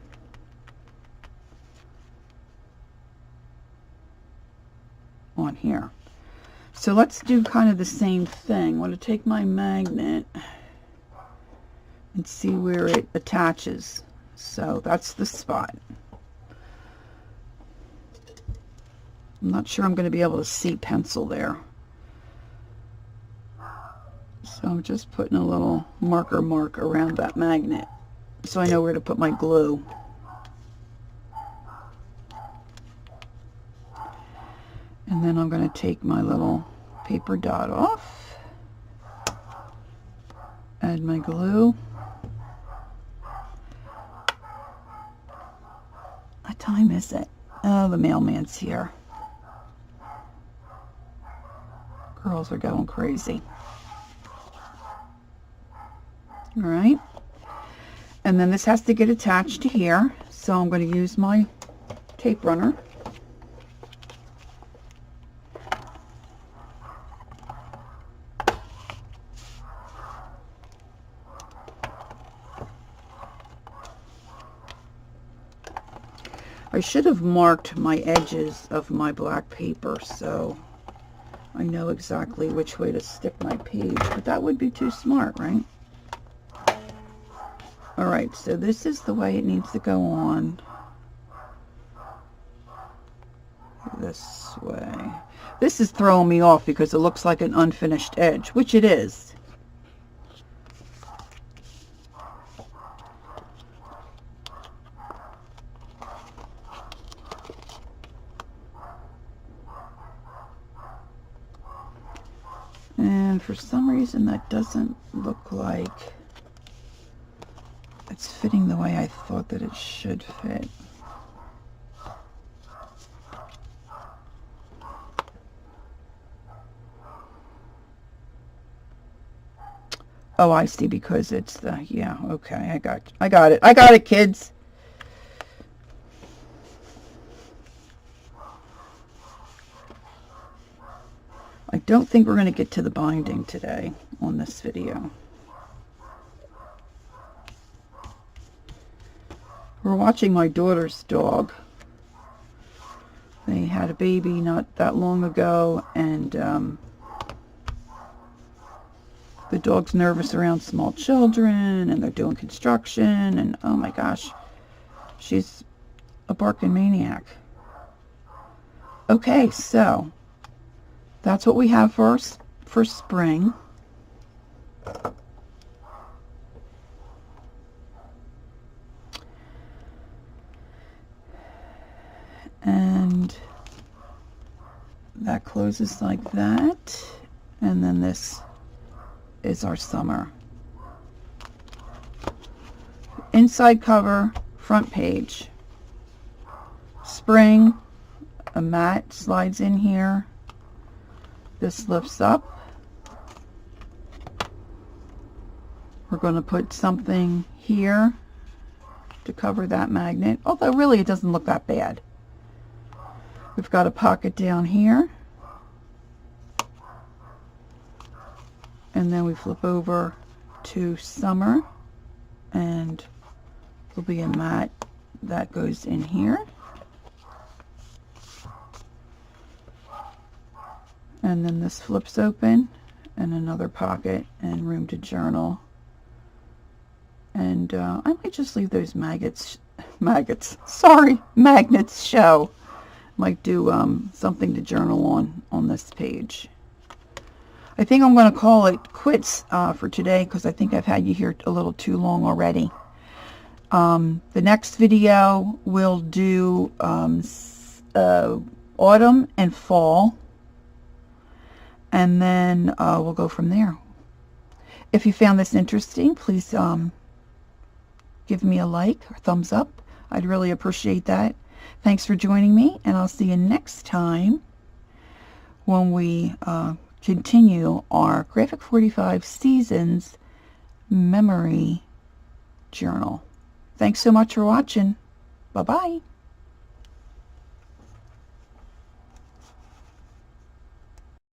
here. So let's do kind of the same thing. I want to take my magnet and see where it attaches. So that's the spot. I'm not sure I'm going to be able to see pencil there. So I'm just putting a little marker mark around that magnet so I know where to put my glue. And then I'm going to take my little paper dot off, add my glue. What time is it? Oh, the mailman's here. Girls are going crazy. All right. And then this has to get attached to here. So I'm going to use my tape runner. I should have marked my edges of my black paper so I know exactly which way to stick my page, but that would be too smart, right? All right, so this is the way it needs to go on. This way. This is throwing me off because it looks like an unfinished edge, which it is. And for some reason that doesn't look like it's fitting the way I thought that it should fit. Oh, I see, because it's the, yeah, okay, I got it, kids. I don't think we're going to get to the binding today on this video. We're watching my daughter's dog. They had a baby not that long ago, and the dog's nervous around small children, and they're doing construction, and oh my gosh, she's a barking maniac. Okay, so that's what we have for spring. And that closes like that. And then this is our summer. Inside cover, front page. Spring, a mat slides in here. This lifts up. We're going to put something here to cover that magnet, although really it doesn't look that bad. We've got a pocket down here, and then we flip over to summer, and there'll be a mat that goes in here, and then this flips open, and another pocket and room to journal. And I might just leave those magnets show. Might do something to journal on this page. I think I'm going to call it quits for today, because I think I've had you here a little too long already. The next video will do autumn and fall, and then we'll go from there. If you found this interesting, please give me a like or thumbs up. I'd really appreciate that. Thanks for joining me, and I'll see you next time when we continue our Graphic 45 Seasons Memory Journal. Thanks so much for watching. Bye-bye.